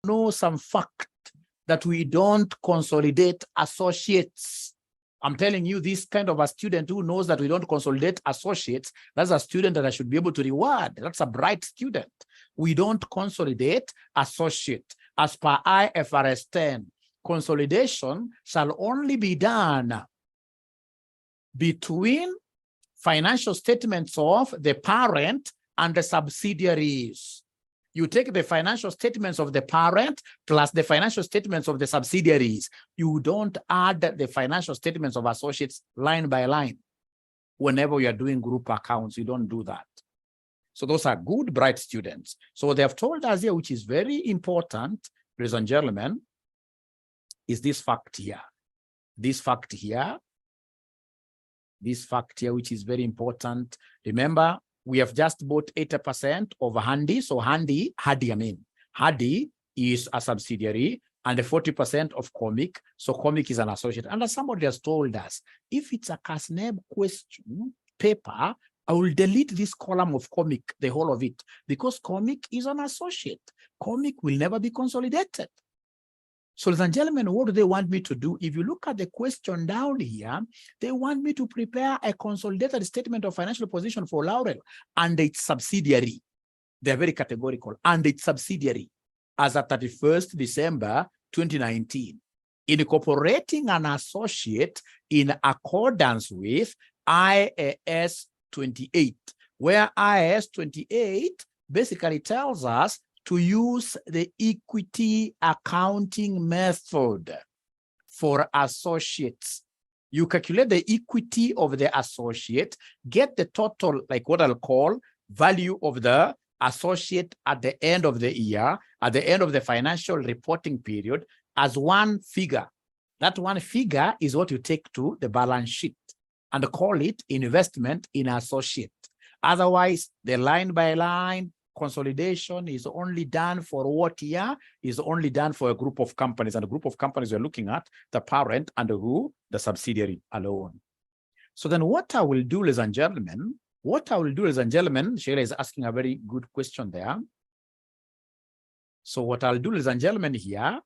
know some fact that we don't consolidate associates. I'm telling you, this kind of a student who knows that we don't consolidate associates, that's a student that I should be able to reward. That's a bright student. We don't consolidate associate. As per IFRS 10, consolidation shall only be done between financial statements of the parent and the subsidiaries. You take the financial statements of the parent plus the financial statements of the subsidiaries. You don't add the financial statements of associates line by line. Whenever you are doing group accounts, you don't do that. So those are good, bright students. So they have told us here, which is very important, ladies and gentlemen, is this fact here. This fact here, which is very important. Remember, we have just bought 80% of Handy. So Handy is a subsidiary, and the 40% of Comic. So Comic is an associate. And as somebody has told us, if it's a CASNEB question paper, I will delete this column of Comic, the whole of it, because Comic is an associate. Comic will never be consolidated. So, ladies and gentlemen, what do they want me to do? If you look at the question down here, they want me to prepare a consolidated statement of financial position for Laurel and its subsidiary. They're very categorical. And its subsidiary as at 31st December 2019, incorporating an associate in accordance with IAS 28, where IAS 28 basically tells us to use the equity accounting method for associates. You calculate the equity of the associate, get the total, like what I'll call value of the associate at the end of the year, at the end of the financial reporting period, as one figure. That one figure is what you take to the balance sheet and call it investment in associate. Otherwise, the line by line consolidation is only done for what year? Is only done for a group of companies, and a group of companies we're looking at the parent and who? The subsidiary alone. So then what I will do, ladies and gentlemen, Sheila is asking a very good question there. So what I'll do, ladies and gentlemen, here,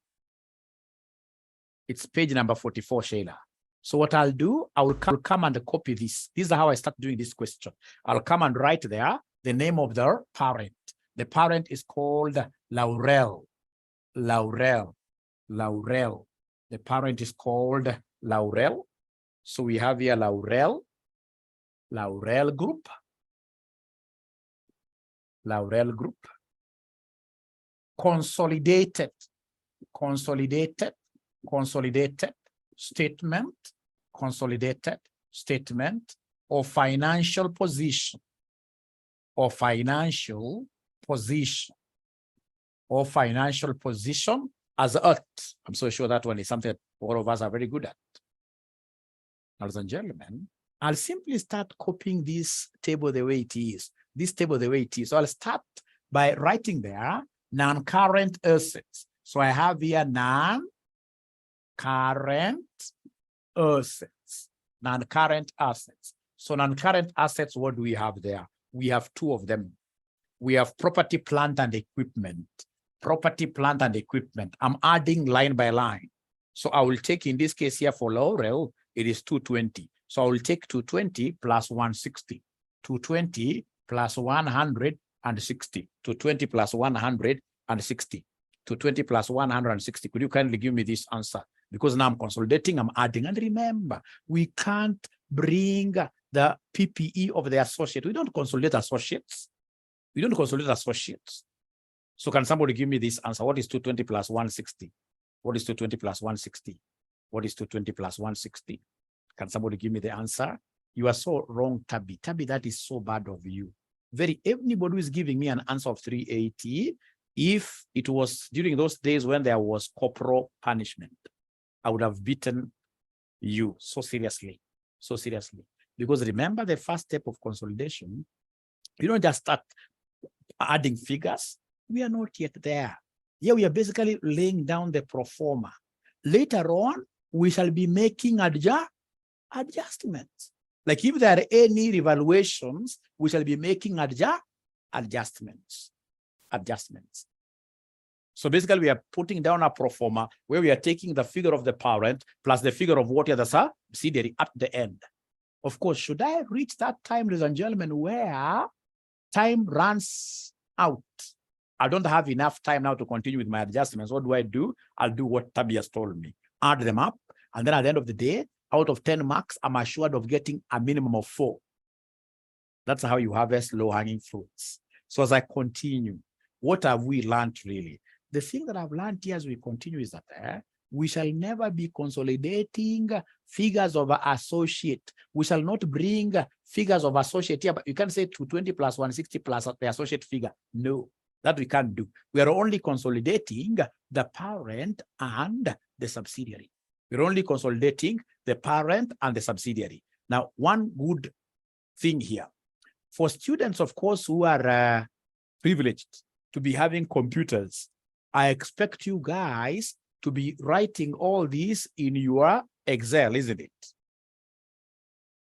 it's page number 44, Sheila. So what I'll do, I will come and copy this. This is how I start doing this question. I'll come and write there the name of the parent. The parent is called Laurel. The parent is called Laurel. So we have here Laurel Group. Consolidated statement of financial position. Or financial position as at. I'm so sure that one is something that all of us are very good at. Ladies and gentlemen, I'll simply start copying this table the way it is. So I'll start by writing there non-current assets. So I have here non-current assets. So non-current assets, what do we have there? We have two of them. We have property, plant, and equipment. I'm adding line by line. So I will take, in this case here for Laurel, it is 220. So I will take 220 plus 160. 220 plus 160. 220 plus 160. 220 plus 160. Could you kindly give me this answer? Because now I'm consolidating, I'm adding. And remember, we can't bring the PPE of the associate. We don't consolidate associates. So can somebody give me this answer? What is 220 plus 160? What is 220 plus 160? What is 220 plus 160? Can somebody give me the answer? You are so wrong, Tabby. Tabby, that is so bad of you. Anybody who is giving me an answer of 380, if it was during those days when there was corporal punishment, I would have beaten you so seriously. Because remember, the first step of consolidation, you don't just start adding figures. We are not yet there. Here we are basically laying down the pro forma. Later on, we shall be making adjustments. Like if there are any revaluations, we shall be making adjustments. So basically, we are putting down a pro forma where we are taking the figure of the parent plus the figure of what is the subsidiary at the end. Of course, should I reach that time, ladies and gentlemen, where time runs out, I don't have enough time now to continue with my adjustments. What do? I'll do what Tabi has told me. Add them up. And then at the end of the day, out of 10 marks, I'm assured of getting a minimum of 4. That's how you harvest low-hanging fruits. So as I continue, what have we learned really? The thing that I've learned here as we continue is that we shall never be consolidating figures of associate. We shall not bring figures of associate here, but you can say 220 plus 160 plus the associate figure. No, that we can't do. We are only consolidating the parent and the subsidiary. We're only consolidating the parent and the subsidiary. Now, one good thing here, for students, of course, who are privileged to be having computers, I expect you guys to be writing all these in your Excel, isn't it?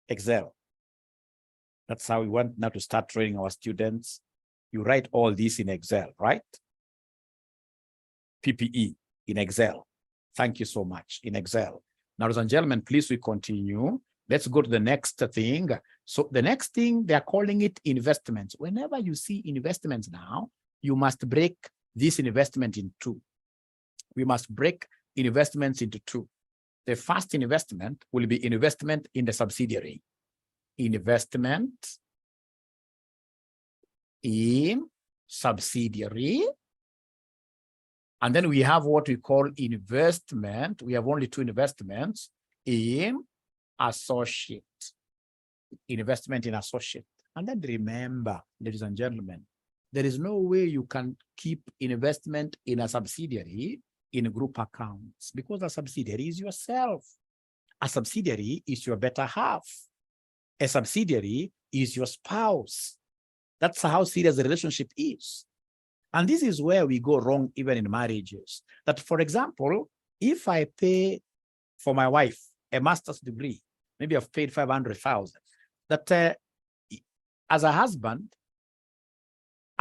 Excel. That's how we want now to start training our students. You write all this in Excel, right? PPE in Excel. Thank you so much, in Excel. Now, ladies and gentlemen, please, we continue. Let's go to the next thing. So the next thing, they're calling it investments. Whenever you see investments now, you must break this investment in 2. We must break investments into 2. The first investment will be investment in the subsidiary. Investment in subsidiary. And then we have what we call investment. We have only 2 investments in associate. Investment in associate. And then remember, ladies and gentlemen, there is no way you can keep investment in a subsidiary in group accounts, because a subsidiary is yourself. A subsidiary is your better half. A subsidiary is your spouse. That's how serious the relationship is. And this is where we go wrong even in marriages. That, for example, if I pay for my wife a master's degree, maybe I've paid 500,000, that as a husband,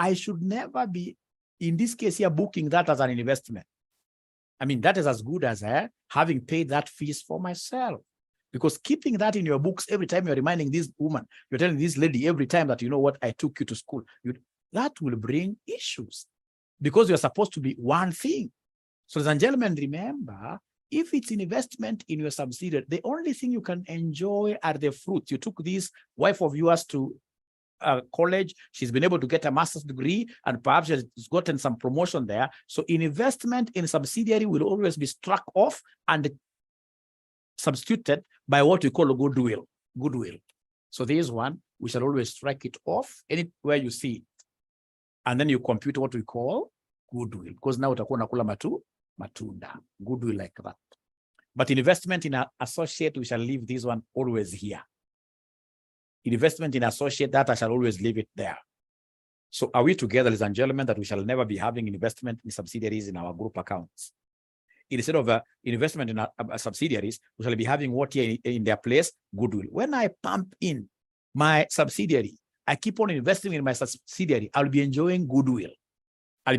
I should never be, in this case here, booking that as an investment. I mean, that is as good as having paid that fees for myself. Because keeping that in your books every time you're reminding this woman, you're telling this lady every time that, you know what, I took you to school, that will bring issues, because you're supposed to be one thing. So, ladies and gentlemen, remember, if it's an investment in your subsidiary, the only thing you can enjoy are the fruits. You took this wife of yours to college, she's been able to get a master's degree, and perhaps she's gotten some promotion there. So investment in subsidiary will always be struck off and substituted by what we call a goodwill. So this one, we shall always strike it off anywhere you see it. And then you compute what we call goodwill, because now utakuwa nakula matunda, goodwill like that. But investment in an associate, we shall leave this one always here. Investment in associate, that I shall always leave it there. So are we together, ladies and gentlemen, that we shall never be having investment in subsidiaries in our group accounts? Instead of investment in subsidiaries, we shall be having what here in their place? Goodwill. When I pump in my subsidiary, I keep on investing in my subsidiary, I'll be enjoying goodwill. Ni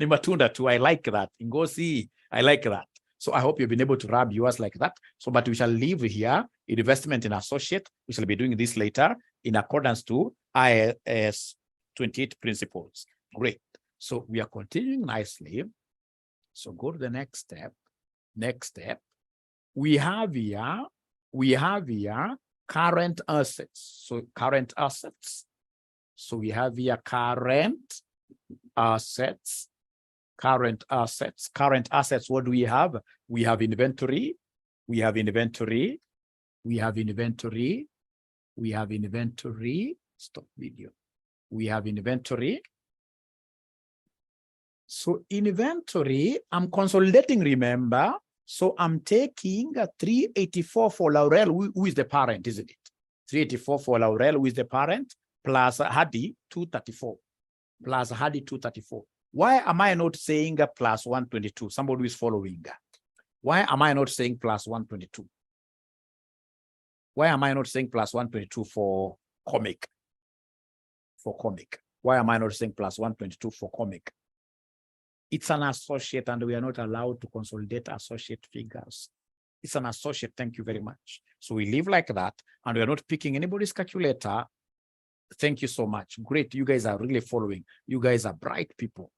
matunda too. I like that. Ngosi, I like that. So I hope you've been able to rub yours like that. So, but we shall leave here investment in associate. We shall be doing this later in accordance to IAS 28 principles. Great. So we are continuing nicely. So go to the next step. We have here current assets. So current assets. So we have here current assets. Current assets. What do we have? We have inventory. Stop video. We have inventory. So inventory, I'm consolidating, remember? So I'm taking 384 for Laurel, who is the parent, isn't it? 384 for Laurel, who is the parent, plus Hadi, 234. Why am I not saying plus 122? Somebody who is following. Why am I not saying plus 122? Why am I not saying plus 122 for comic? for comic. Why am I not saying plus 122 for comic? It's an associate and we are not allowed to consolidate associate figures. It's an associate, thank you very much. So we live like that and we are not picking anybody's calculator. Thank you so much. Great, you guys are really following. You guys are bright people.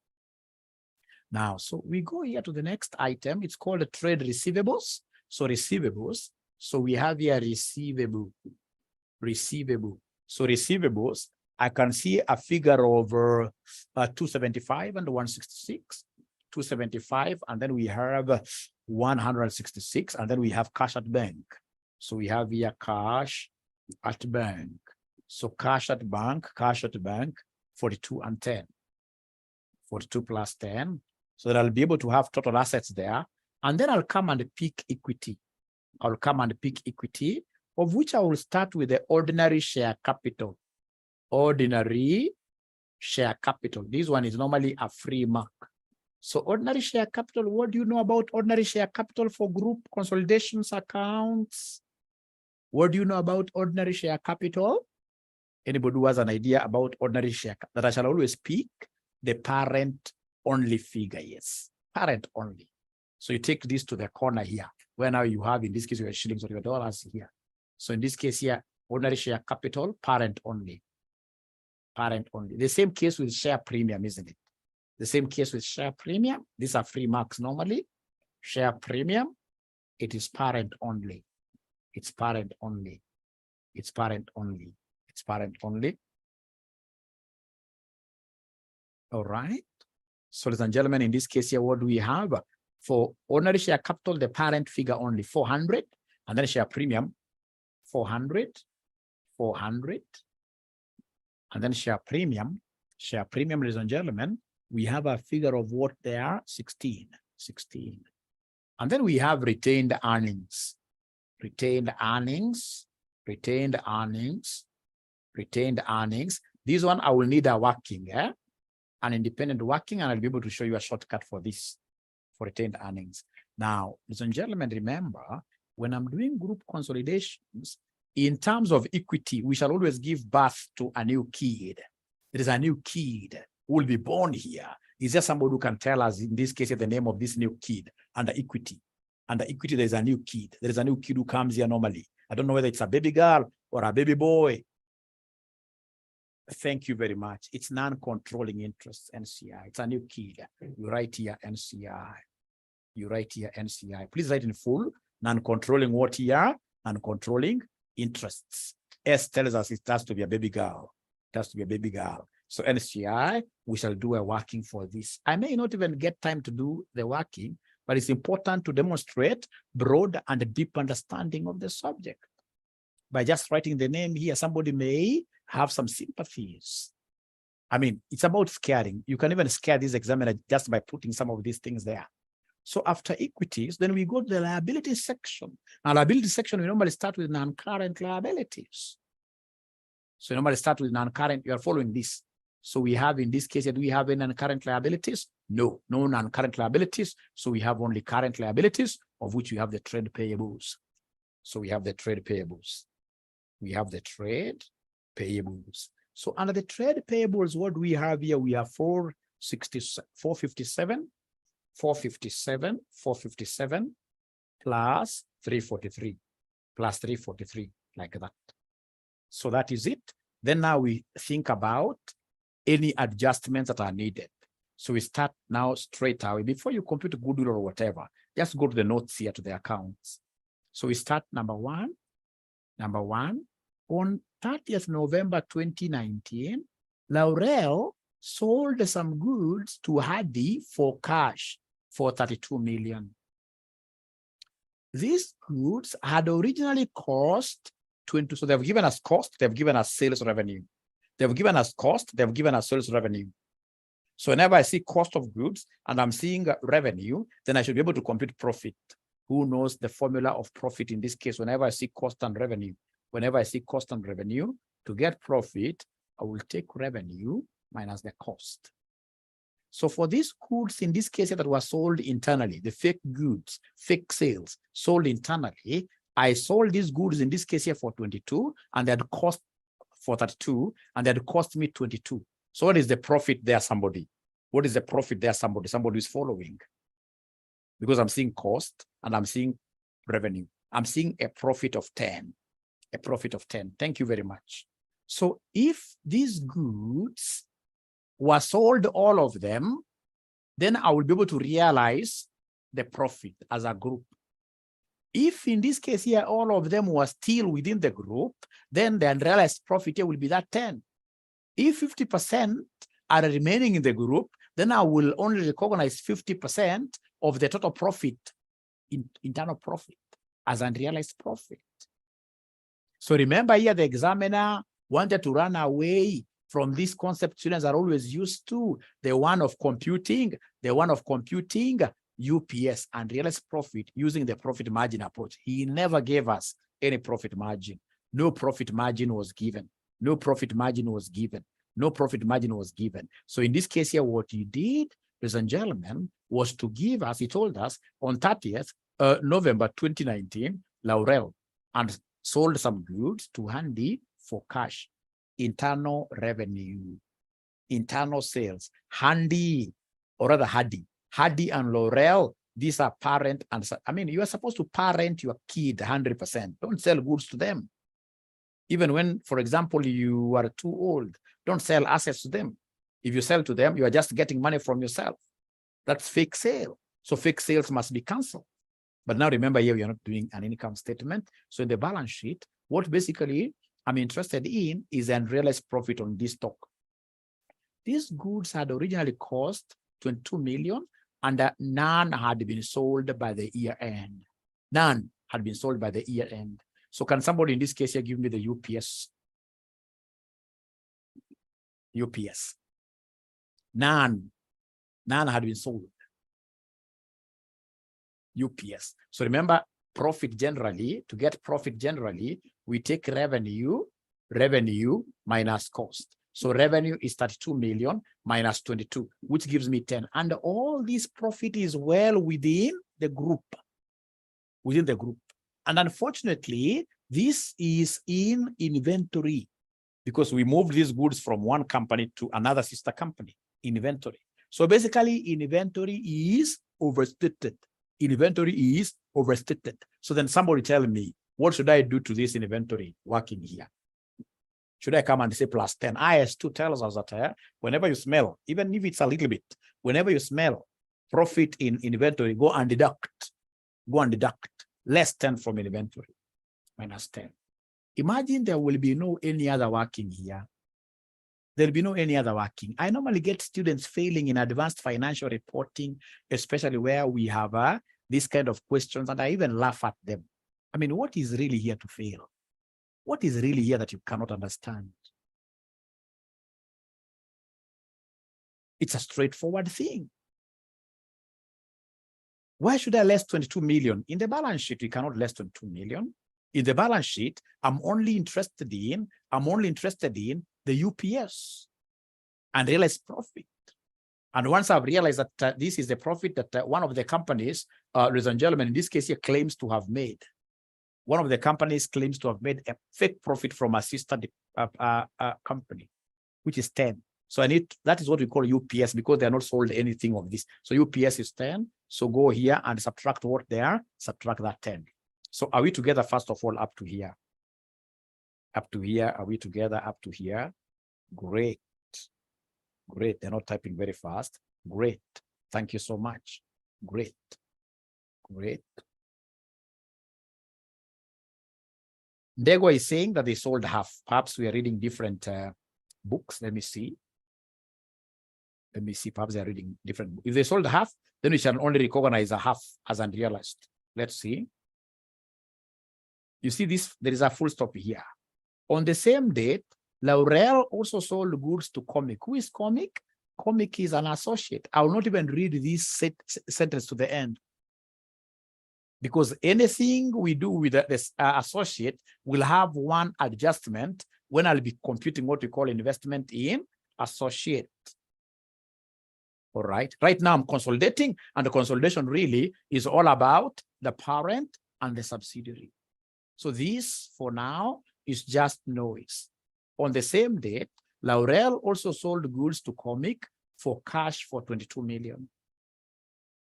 Now, so we go here to the next item. It's called trade receivables. So receivables. So we have here receivable. So receivables, I can see a figure over 275 and 166, 275, and then we have 166, and then we have cash at bank. So we have here cash at bank. So cash at bank, 42 and 10. 42 plus 10. So that I'll be able to have total assets there. And then I'll come and pick equity. I'll come and pick equity, of which I will start with the ordinary share capital. Ordinary share capital. This one is normally a free mark. So ordinary share capital, what do you know about ordinary share capital for group consolidations accounts? What do you know about ordinary share capital? Anybody who has an idea about ordinary share capital? That I shall always pick the parent only figure, yes, parent only. So you take this to the corner here, where now you have, in this case, your shillings or your dollars here. So in this case here, ordinary share capital, parent only. Parent only. The same case with share premium, isn't it? The same case with share premium. These are free marks normally. Share premium, it is parent only. It's parent only. It's parent only. It's parent only. All right. So, ladies and gentlemen, in this case here, what do we have? For ordinary share capital, the parent figure only 400, and then share premium 400, 400, and then share premium, ladies and gentlemen, we have a figure of what they are, 16. And then we have retained earnings. Retained earnings. This one I will need a working, an independent working, and I'll be able to show you a shortcut for this, for retained earnings. Now, ladies and gentlemen, remember, when I'm doing group consolidations, in terms of equity, we shall always give birth to a new kid. There is a new kid who will be born here. Is there somebody who can tell us, in this case, the name of this new kid under equity? Under equity, there is a new kid. There is a new kid who comes here normally. I don't know whether it's a baby girl or a baby boy. Thank you very much. It's non-controlling interest, NCI. It's a new kid. You write here, NCI. You write here, NCI. Please write in full. Non-controlling what here? Non-controlling interests. S tells us it has to be a baby girl. It has to be a baby girl. So NCI, we shall do a working for this. I may not even get time to do the working, but it's important to demonstrate broad and deep understanding of the subject. By just writing the name here, somebody may have some sympathies. I mean, it's about scaring. You can even scare this examiner just by putting some of these things there. So after equities, then we go to the liability section. Now, liability section, we normally start with non-current liabilities. So we normally start with non-current. You are following this. So we have, in this case, do we have any non-current liabilities? No non-current liabilities. So we have only current liabilities, of which we have the trade payables. So we have the trade payables. We have the trade payables. So under the trade payables, what do we have here? We have 457 plus 343, like that. So that is it. Then now we think about any adjustments that are needed. So we start now straight away. Before you compute goodwill or whatever, just go to the notes here to the accounts. So we start number one. On 30th November 2019, Laurel sold some goods to Hadi for cash for 32 million. These goods had originally cost 20. So they've given us cost, they've given us sales revenue. They've given us cost, they've given us sales revenue. So whenever I see cost of goods and I'm seeing revenue, then I should be able to compute profit. Who knows the formula of profit in this case? Whenever I see cost and revenue, to get profit, I will take revenue minus the cost. So for these goods, in this case that were sold internally, the fake goods, fake sales sold internally, I sold these goods in this case here for 22 and they had cost for 32, and that cost me 22. So what is the profit there, somebody? What is the profit there, somebody? Somebody is following. Because I'm seeing cost and I'm seeing revenue. I'm seeing a profit of 10. A profit of 10. Thank you very much. So if these goods were sold, all of them, then I will be able to realize the profit as a group. If in this case here, all of them were still within the group, then the unrealized profit here will be that 10. If 50% are remaining in the group, then I will only recognize 50% of the total profit, internal profit, as unrealized profit. So remember here, the examiner wanted to run away from this concept students are always used to, the one of computing UPS, unrealized profit, using the profit margin approach. He never gave us any profit margin. No profit margin was given. No profit margin was given. No profit margin was given. So in this case here, what he did, ladies and gentlemen, was to give us, he told us on 30th November 2019, Laurel and sold some goods to Handy for cash, internal revenue, internal sales. Handy, or rather Hardy and Laurel, these are parent and, I mean, you are supposed to parent your kid 100%. Don't sell goods to them. Even when, for example, you are too old, don't sell assets to them. If you sell to them, you are just getting money from yourself. That's fake sale. So fake sales must be canceled. But now remember here, we are not doing an income statement. So in the balance sheet, what basically I'm interested in is unrealized profit on this stock. These goods had originally cost 22 million and none had been sold by the year end. None had been sold by the year end. So can somebody in this case here give me the UPS? UPS. None had been sold. UPS. So remember, profit generally, to get profit generally, we take revenue minus cost. So revenue is 32 million minus 22, which gives me 10. And all this profit is well within the group. And unfortunately, this is in inventory because we moved these goods from one company to another sister company, inventory. So basically, inventory is overstated. Inventory is overstated. So then somebody tell me, what should I do to this inventory working here? Should I come and say plus 10? IS2 tells us that whenever you smell, even if it's a little bit, whenever you smell profit in inventory, go and deduct less 10 from inventory, minus 10. Imagine there will be no any other working here. There'll be no any other working. I normally get students failing in advanced financial reporting, especially where we have these kind of questions, and I even laugh at them. I mean, what is really here to fail? What is really here that you cannot understand? It's a straightforward thing. Why should I less 22 million? In the balance sheet, we cannot less 22 million. In the balance sheet, I'm only interested in the UPS and realized profit. And once I've realized that this is the profit that one of the companies, ladies and gentlemen, in this case here, claims to have made. One of the companies claims to have made a fake profit from a sister company, which is 10. So that is what we call UPS because they are not sold anything of this. So UPS is 10. So go here and subtract what they are, subtract that 10. So are we together, first of all, up to here? Up to here, are we together up to here? Great. Great. They're not typing very fast. Great. Thank you so much. Great. Great. Dego is saying that they sold half. Perhaps we are reading different books. Let me see. Perhaps they're reading different books. If they sold half, then we shall only recognize a half as unrealized. Let's see. You see this, there is a full stop here. On the same date, Laurel also sold goods to Comic. Who is Comic? Comic is an associate. I will not even read this sentence to the end. Because anything we do with this associate will have one adjustment when I'll be computing what we call investment in associate. All right. Right now I'm consolidating, and the consolidation really is all about the parent and the subsidiary. So this, for now, is just noise. On the same date, Laurel also sold goods to Comic for cash for 22 million.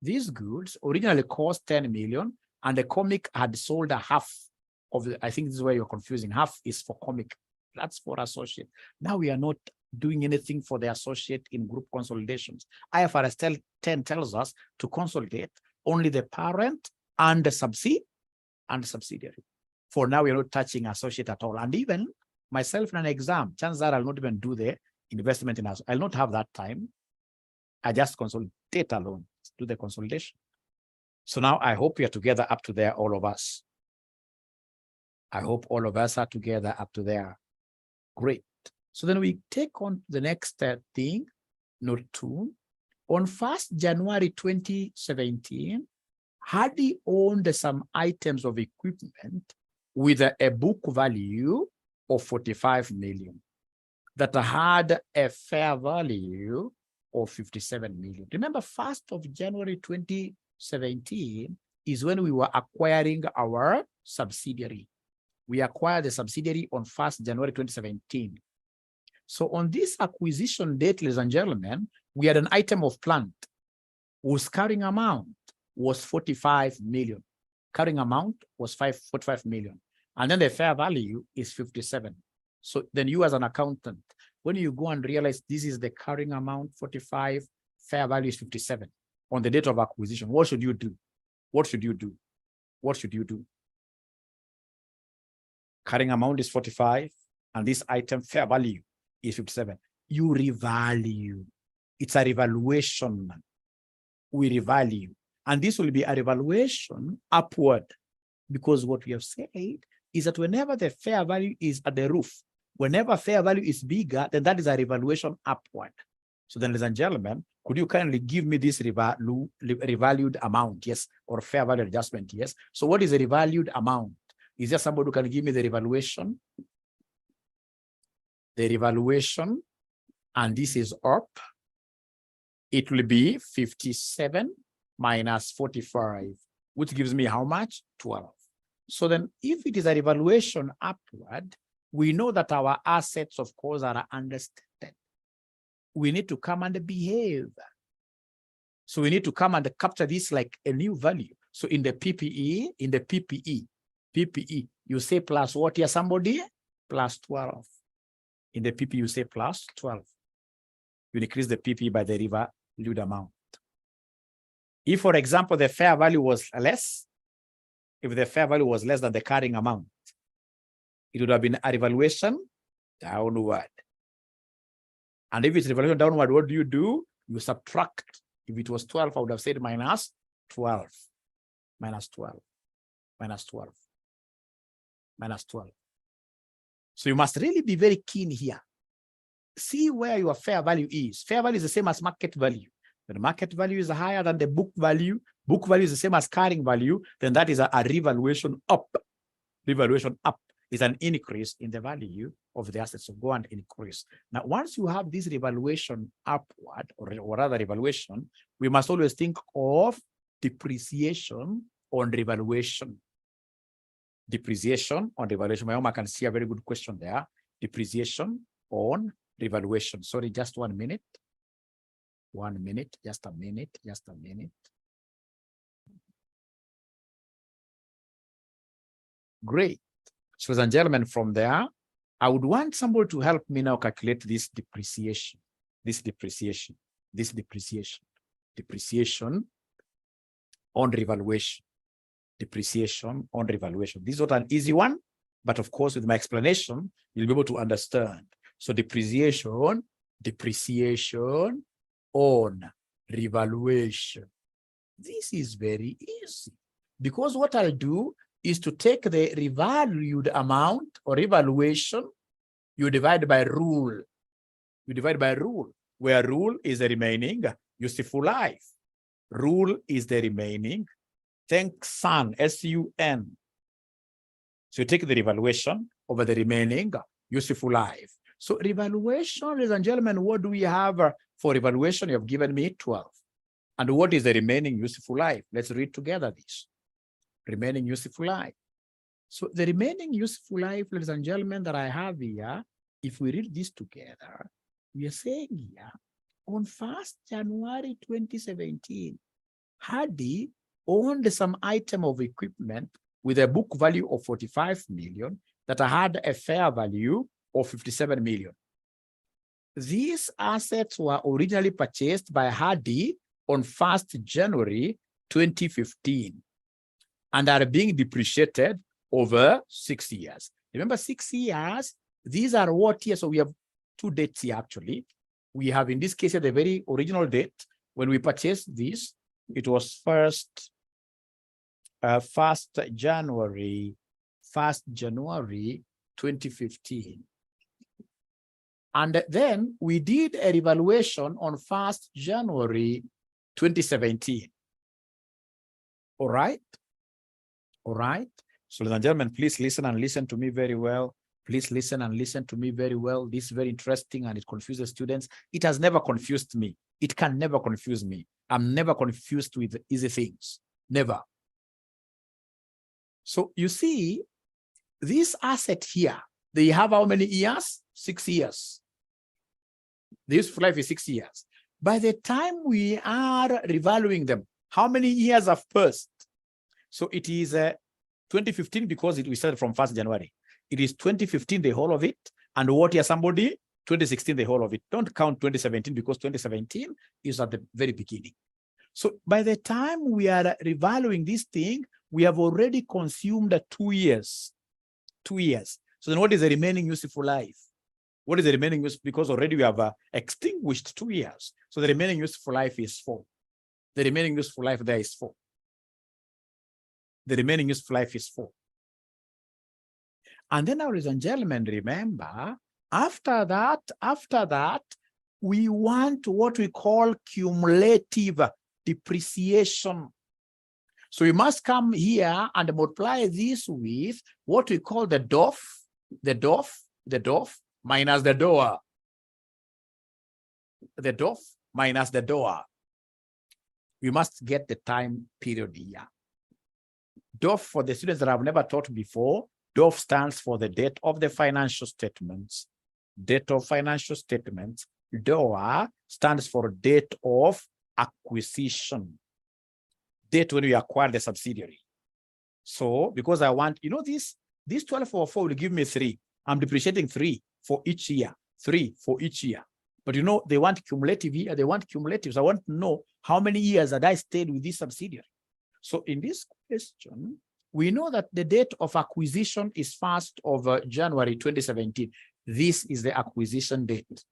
These goods originally cost 10 million, and the Comic had sold a half of the, I think this is where you're confusing. Half is for Comic. That's for associate. Now we are not doing anything for the associate in group consolidations. IFRS 10 tells us to consolidate only the parent and the subsidiary. For now, we're not touching associate at all. And even myself in an exam, chances are I'll not even do the investment in us. I'll not have that time. I just consolidate alone, do the consolidation. So now I hope we are together up to there, all of us. I hope all of us are together up to there. Great. So then we take on the next thing, note 2. On 1st January 2017, Hardy owned some items of equipment with a book value of 45 million that had a fair value of 57 million. Remember, 1st of January 2017 is when we were acquiring our subsidiary. We acquired the subsidiary on 1st January 2017. So on this acquisition date, ladies and gentlemen, we had an item of plant whose carrying amount was 45 million. Carrying amount was 45 million. And then the fair value is 57. So then you as an accountant, when you go and realize this is the carrying amount, 45, fair value is 57 on the date of acquisition, what should you do? What should you do? What should you do? Carrying amount is 45, and this item fair value is 57. You revalue. It's a revaluation. We revalue. And this will be a revaluation upward, because what we have said is that whenever the fair value is at the roof, whenever fair value is bigger, then that is a revaluation upward. So then, ladies and gentlemen, could you kindly give me this revalued amount? Yes, or fair value adjustment? Yes. So what is a revalued amount? Is there somebody who can give me the revaluation? The revaluation, and this is up. It will be 57 minus 45, which gives me how much? 12. So then if it is a revaluation upward, we know that our assets, of course, are understated. We need to come and behave. So we need to come and capture this like a new value. So in the PPE, you say plus what here, somebody? Plus 12. In the PPE, you say plus 12. You increase the PPE by the revalued amount. If, for example, the fair value was less, if the fair value was less than the carrying amount, it would have been a revaluation downward. And if it's revaluation downward, what do? You subtract. If it was 12, I would have said minus 12, minus 12, minus 12, minus 12. So you must really be very keen here. See where your fair value is. Fair value is the same as market value. When market value is higher than the book value is the same as carrying value, then that is a revaluation up. Revaluation up is an increase in the value of the assets. So go and increase. Now, once you have this revaluation upward, or rather revaluation, we must always think of depreciation on revaluation. Depreciation on revaluation. My I can see a very good question there. Depreciation on revaluation. Sorry, just 1 minute. 1 minute, just a minute, just a minute. Great. So, ladies and gentlemen, from there, I would want somebody to help me now calculate this depreciation, depreciation on revaluation, depreciation on revaluation. This is not an easy one, but of course, with my explanation, you'll be able to understand. So depreciation on revaluation. This is very easy, because what I'll do is to take the revalued amount or revaluation, you divide by rule. You divide by rule, where rule is the remaining useful life. Rule is the remaining, think sun, S-U-N. So you take the revaluation over the remaining useful life. So revaluation, ladies and gentlemen, what do we have for revaluation? You have given me 12. And what is the remaining useful life? Let's read together this. Remaining useful life. So the remaining useful life, ladies and gentlemen, that I have here if we read this together, we are saying here, on 1st January 2017, Hardy owned some item of equipment with a book value of 45 million that had a fair value of 57 million. These assets were originally purchased by Hardy on 1st January 2015 and are being depreciated over 6 years. Remember, 6 years, these are what years? So we have two dates here actually. We have in this case the very original date when we purchased this. It was 1st January 2015. And then we did a revaluation on 1st January 2017. All right. All right. So, ladies and gentlemen, please listen and listen to me very well. Please listen and listen to me very well. This is very interesting and it confuses students. It has never confused me. It can never confuse me. I'm never confused with easy things. Never. So you see, this asset here, they have how many years? 6 years. The useful life is 6 years. By the time we are revaluing them, how many years have passed? So it is 2015 because we started from 1st January. It is 2015, the whole of it. And what year somebody? 2016, the whole of it. Don't count 2017 because 2017 is at the very beginning. So by the time we are revaluing this thing, we have already consumed 2 years. 2 years. So then what is the remaining useful life? What is the remaining use? Because already we have extinguished 2 years. So the remaining useful life is 4. The remaining useful life there is 4. The remaining useful life is 4. And then, ladies and gentlemen, remember, after that, we want what we call cumulative depreciation. So we must come here and multiply this with what we call the DOF minus the DOA. The DOF minus the DOA. We must get the time period here. DOF, for the students that I've never taught before, DOF stands for the date of the financial statements. Date of financial statements. DOA stands for date of acquisition. Date when we acquire the subsidiary. So because I want, you know, this 1244 will give me 3. I'm depreciating 3 for each year. 3 for each year. But you know, they want cumulative here. They want cumulative. So I want to know how many years that I stayed with this subsidiary. So in this question, we know that the date of acquisition is 1st of January 2017. This is the acquisition date.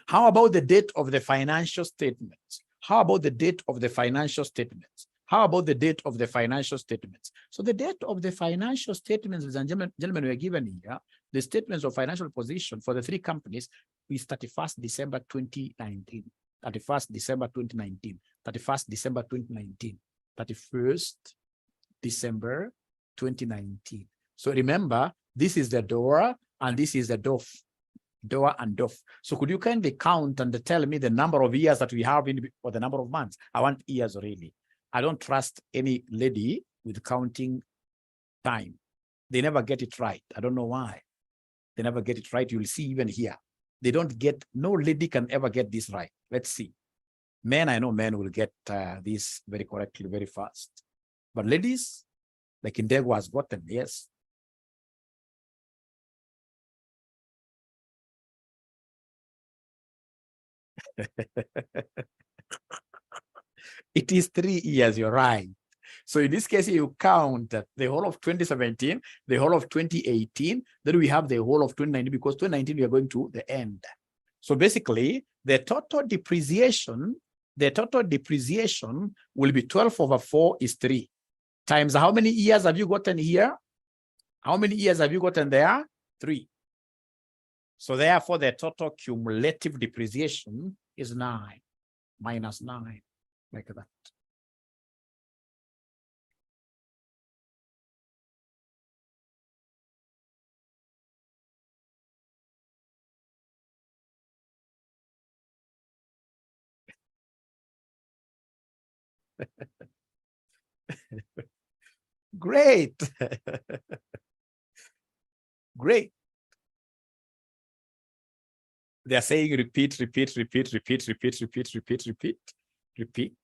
How about the date of the financial statements? How about the date of the financial statements? How about the date of the financial statements? So the date of the financial statements, ladies and gentlemen, we are given here, the statements of financial position for the 3 companies is 31st December 2019, 31st December 2019, 31st December 2019, 31st December 2019. So remember, this is the DORA and this is the DOF. DOA and DOF. So could you kindly count and tell me the number of years that we have in, or the number of months? I want years really. I don't trust any lady with counting time. They never get it right. I don't know why. They never get it right. You'll see even here. They don't get, no lady can ever get this right. Let's see. Men, I know men will get this very correctly, very fast. But ladies, like Indego has gotten, yes. It is 3 years, you're right. So in this case, you count the whole of 2017, the whole of 2018, then we have the whole of 2019, because 2019 we are going to the end. So basically, the total depreciation will be 12 over 4 is 3. Times how many years have you gotten here? How many years have you gotten there? 3. So therefore, the total cumulative depreciation is 9 minus 9, like that. Great. Great. They are saying repeat, repeat, repeat, repeat, repeat, repeat, repeat, repeat, repeat.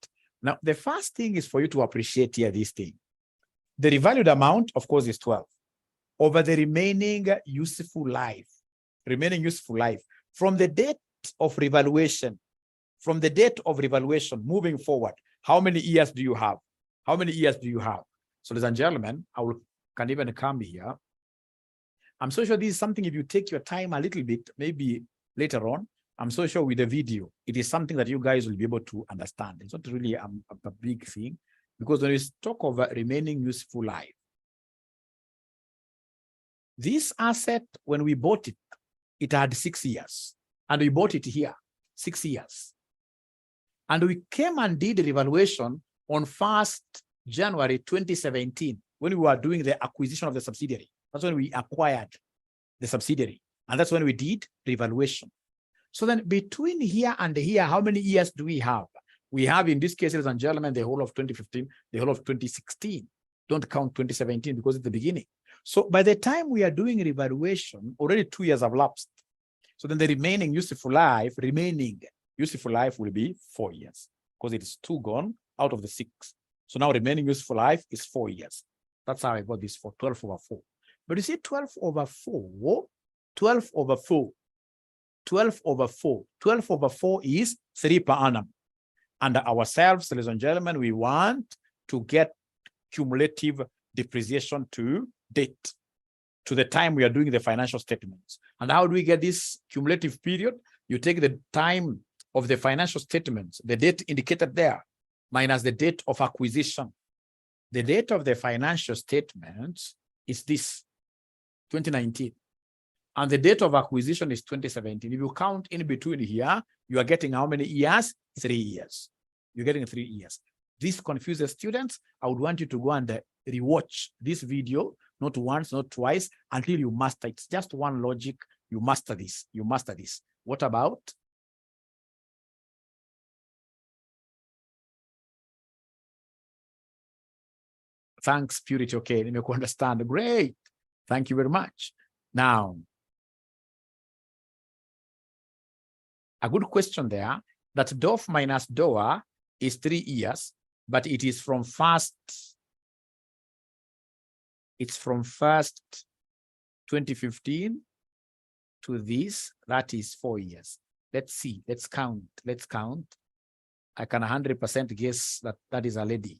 Now, the first thing is for you to appreciate here this thing. The revalued amount, of course, is 12 over the remaining useful life. Remaining useful life. From the date of revaluation, moving forward, how many years do you have? How many years do you have? So, ladies and gentlemen, can even come here. I'm so sure this is something, if you take your time a little bit, maybe later on, I'm so sure with the video, it is something that you guys will be able to understand. It's not really a big thing, because when we talk of remaining useful life, this asset, when we bought it, it had 6 years, and we bought it here, 6 years. And we came and did the revaluation on 1st January 2017, when we were doing the acquisition of the subsidiary. That's when we acquired the subsidiary. And that's when we did revaluation. So then between here and here, how many years do we have? We have, in this case, ladies and gentlemen, the whole of 2015, the whole of 2016. Don't count 2017 because it's the beginning. So by the time we are doing revaluation, already 2 years have lapsed. So then the remaining useful life will be 4 years, because it is 2 gone out of the 6. So now remaining useful life is 4 years. That's how I got this for 12 over 4. But you see, 12 over 4 is 3 per annum. And ourselves, ladies and gentlemen, we want to get cumulative depreciation to date, to the time we are doing the financial statements. And how do we get this cumulative period? You take the time of the financial statements, the date indicated there, minus the date of acquisition. The date of the financial statements is this, 2019. And the date of acquisition is 2017. If you count in between here, you are getting how many years? 3 years. You're getting 3 years. This confuses students. I would want you to go and rewatch this video, not once, not twice, until you master. It's just one logic. You master this. You master this. What about? Thanks, Purity. Okay, let me understand. Great. Thank you very much. Now, a good question there, that DOF minus DOA is 3 years, but it is from first 2015 to this, that is 4 years. Let's see, let's count. I can 100% guess that that is a lady.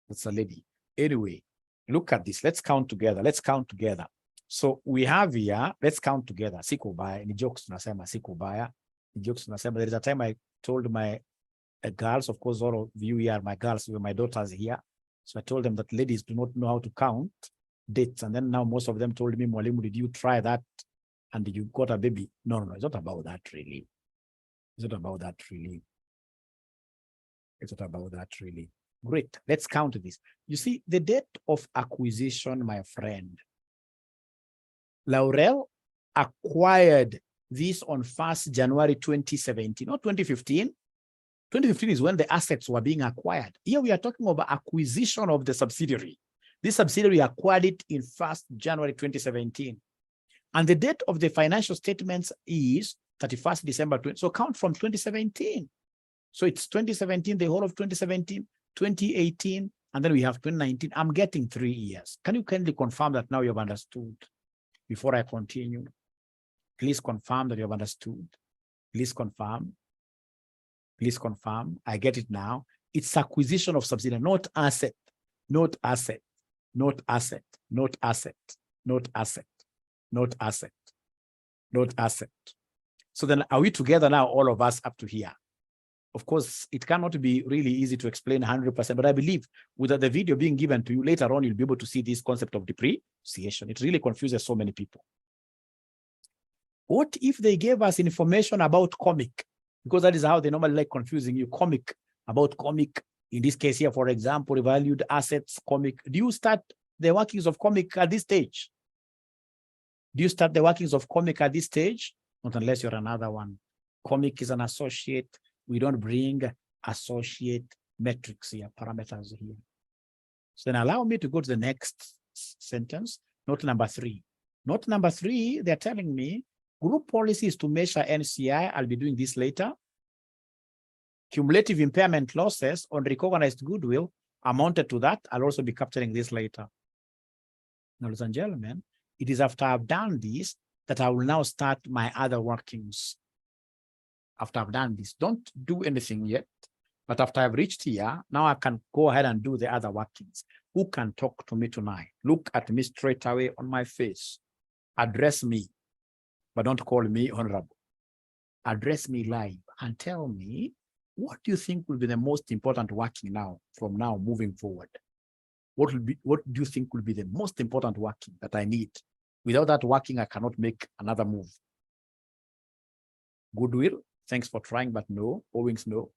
It's a lady. Anyway, look at this. Let's count together. So we have here, let's count together. Sikubaya, ni jokes tunasema sikubaya. Jokes tunasema. There is a time I told my girls, of course, all of you here are my girls, my daughters here. So I told them that ladies do not know how to count dates. And then now most of them told me, Mwalimu, did you try that? And you got a baby? No, it's not about that really. It's not about that really. Great. Let's count this. You see, the date of acquisition, my friend. Laurel acquired this on 1st January 2017, not 2015. 2015 is when the assets were being acquired. Here we are talking about acquisition of the subsidiary. This subsidiary acquired it in 1st January 2017. And the date of the financial statements is 31st December 20. So count from 2017. So it's 2017, the whole of 2017, 2018, and then we have 2019. I'm getting 3 years. Can you kindly confirm that now you have understood? Before I continue, please confirm that you have understood. Please confirm. Please confirm. I get it now. It's acquisition of subsidiary, not asset, not asset, not asset, not asset, not asset, not asset, not asset. So then are we together now, all of us up to here? Of course, it cannot be really easy to explain 100%, but I believe with the video being given to you later on, you'll be able to see this concept of depreciation. It really confuses so many people. What if they gave us information about comic? Because that is how they normally like confusing you. Comic, about comic. In this case here, for example, revalued assets, comic. Do you start the workings of comic at this stage? Do you start the workings of comic at this stage? Not unless you're another one. Comic is an associate. We don't bring associate metrics here, parameters here. So then allow me to go to the next sentence, note number 3. Note number 3, they're telling me Group policy is to measure NCI. I'll be doing this later. Cumulative impairment losses on recognized goodwill amounted to that. I'll also be capturing this later. Now, ladies and gentlemen, it is after I've done this that I will now start my other workings. After I've done this, don't do anything yet. But after I've reached here, now I can go ahead and do the other workings. Who can talk to me tonight? Look at me straight away on my face. Address me, but don't call me honorable. Address me live and tell me, what do you think will be the most important working now, from now moving forward? What do you think will be the most important working that I need? Without that working, I cannot make another move. Goodwill, thanks for trying, but no. Owings, no.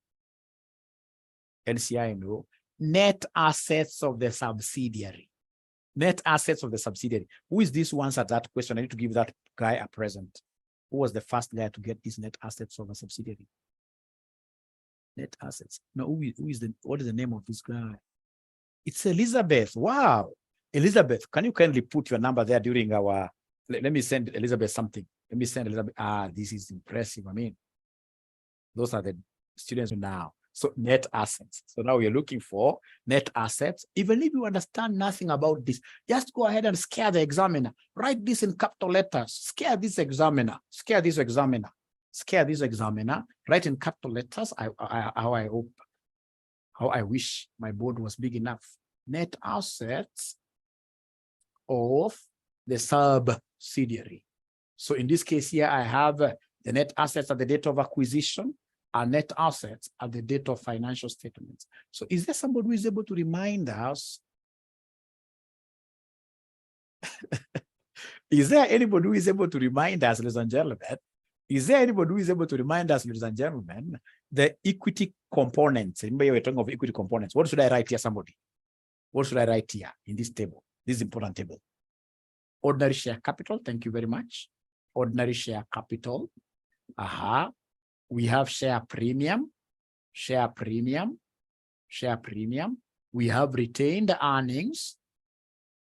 NCI, no. Net assets of the subsidiary. Net assets of the subsidiary. Who is this who answered that question? I need to give that guy a present. Who was the first guy to get these net assets of a subsidiary? Net assets. No, what is the name of this guy? It's Elizabeth. Wow. Elizabeth, can you kindly put your number there during our, let me send Elizabeth something. Let me send Elizabeth. This is impressive. I mean, those are the students now. So net assets. So now we're looking for net assets. Even if you understand nothing about this, just go ahead and scare the examiner. Write this in capital letters. Scare this examiner. Scare this examiner. Scare this examiner. Write in capital letters. How I wish my board was big enough. Net assets of the subsidiary. So in this case here, I have the net assets at the date of acquisition and net assets at the date of financial statements. So is there somebody who is able to remind us? Is there anybody who is able to remind us, ladies and gentlemen? Is there anybody who is able to remind us, ladies and gentlemen, the equity components? Remember, we're talking of equity components. What should I write here, somebody? What should I write here in this table? This important table. Ordinary share capital. Thank you very much. Ordinary share capital. We have share premium, share premium, share premium. We have retained earnings,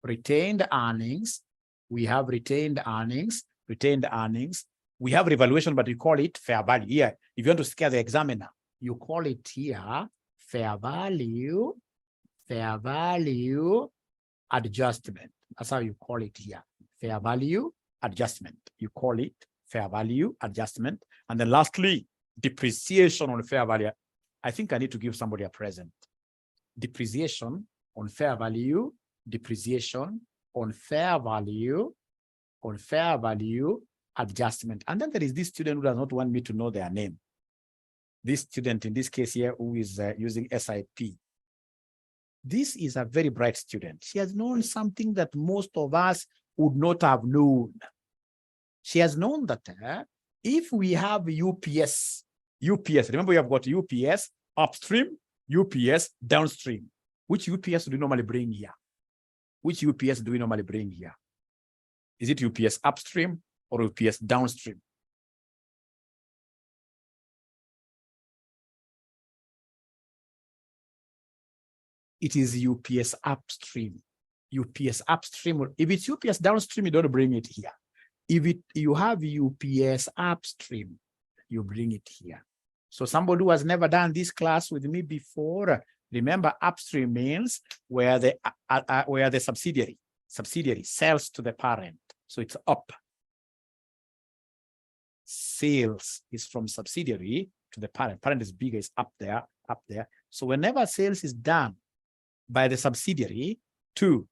retained earnings. We have retained earnings, retained earnings. We have revaluation, but we call it fair value. Here, if you want to scare the examiner, you call it here fair value adjustment. That's how you call it here. Fair value adjustment. You call it fair value adjustment. And then lastly, depreciation on fair value. I think I need to give somebody a present. Depreciation on fair value, depreciation on fair value adjustment. And then there is this student who does not want me to know their name. This student in this case here who is using SIP. This is a very bright student. She has known something that most of us would not have known. She has known that if we have UPS, remember we have got UPS upstream, UPS downstream. Which UPS do we normally bring here? Which UPS do we normally bring here? Is it UPS upstream or UPS downstream? It is UPS upstream. UPS upstream. If it's UPS downstream, you don't bring it here. If you have UPS upstream, you bring it here. So somebody who has never done this class with me before, remember upstream means where the subsidiary sells to the parent. So it's up. Sales is from subsidiary to the parent. Parent is bigger, is up there, up there. So whenever sales is done by the subsidiary to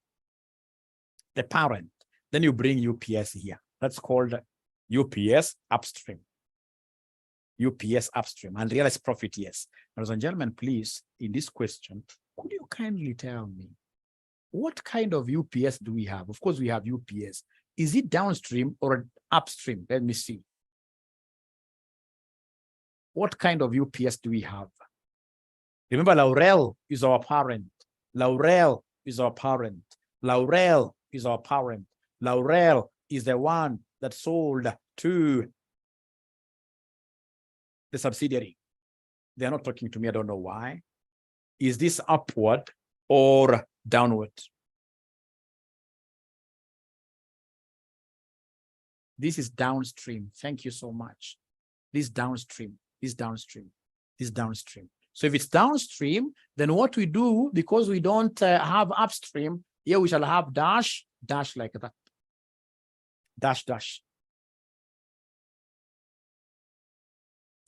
the parent, then you bring UPS here. That's called UPS upstream. UPS upstream. And realized profit, yes. Ladies and gentlemen, please, in this question, could you kindly tell me what kind of UPS do we have? Of course, we have UPS. Is it downstream or upstream? Let me see. What kind of UPS do we have? Remember, Laurel is our parent. Laurel is our parent. Laurel is our parent. Laurel is the one that sold to the subsidiary. They're not talking to me. I don't know why. Is this upward or downward? This is downstream. Thank you so much. This downstream, this downstream, this downstream. So if it's downstream, then what we do, because we don't have upstream, here we shall have dash, dash like that. Dash, dash.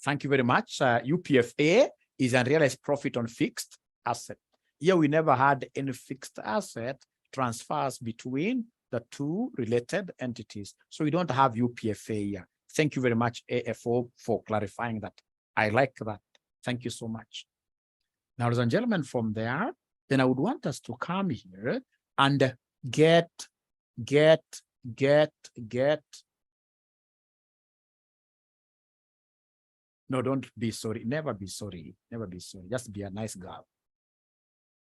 Thank you very much. UPFA is unrealized profit on fixed asset. Here we never had any fixed asset transfers between the two related entities. So we don't have UPFA here. Thank you very much, AFO, for clarifying that. I like that. Thank you so much. Now, ladies and gentlemen, from there, then I would want us to come here and get. No, don't be sorry. Never be sorry. Never be sorry. Just be a nice girl.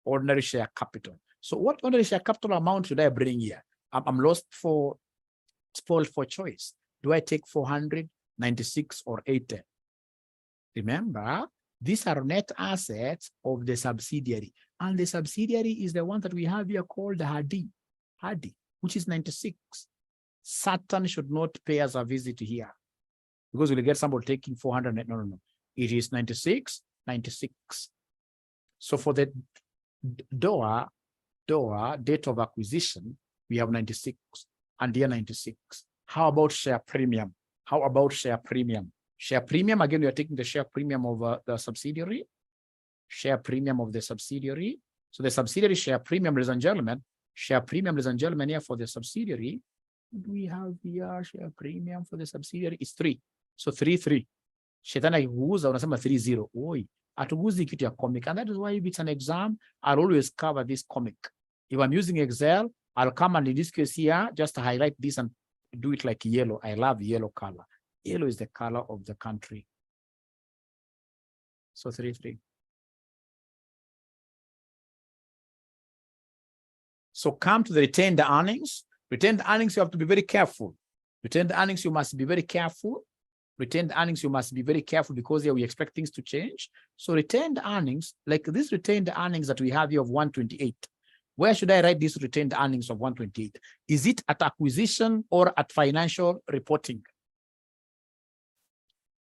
Ordinary share capital. So what ordinary share capital amount should I bring here? I'm lost for, spoiled for choice. Do I take 400, 96, or 80? Remember, these are net assets of the subsidiary. And the subsidiary is the one that we have here called Hardy, which is 96. Saturn should not pay us a visit here, because we'll get somebody taking 400. No. It is 96. So for the DOA, date of acquisition, we have 96 and here 96. How about share premium? Share premium, again, we are taking the share premium of the subsidiary. Share premium of the subsidiary. So the subsidiary share premium, ladies and gentlemen, here for the subsidiary. We have here share premium for the subsidiary is 3. So 3. Shetani akiguza unasema 30. Oi, atuguzi kitu ya comic. And that is why if it's an exam, I'll always cover this comic. If I'm using Excel, I'll come and in this case here, just highlight this and do it like yellow. I love yellow color. Yellow is the color of the country. So 3. So come to the retained earnings. Retained earnings, you have to be very careful. Retained earnings, you must be very careful. Because here we expect things to change. So retained earnings, like this retained earnings that we have here of 128. Where should I write this retained earnings of 128? Is it at acquisition or at financial reporting?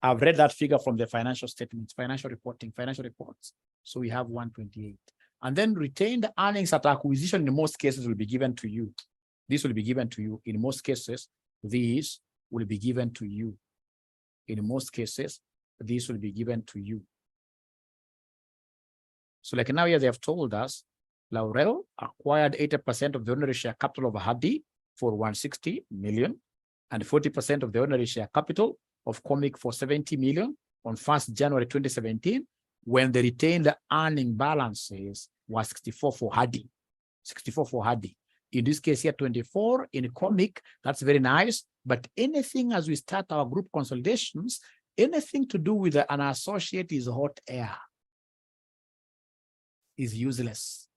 I've read that figure from the financial statements, financial reports. So we have 128. And then retained earnings at acquisition in most cases will be given to you. This will be given to you. In most cases, these will be given to you. In most cases, this will be given to you. So like now here they have told us, Laurel acquired 80% of the ordinary share capital of Hardy for 160 million and 40% of the ordinary share capital of Comic for 70 million on 1st January 2017, when the retained earning balances was 64 for Hardy. In this case here, 24 in Comic, that's very nice. But anything as we start our group consolidations, anything to do with an associate is hot air, is useless.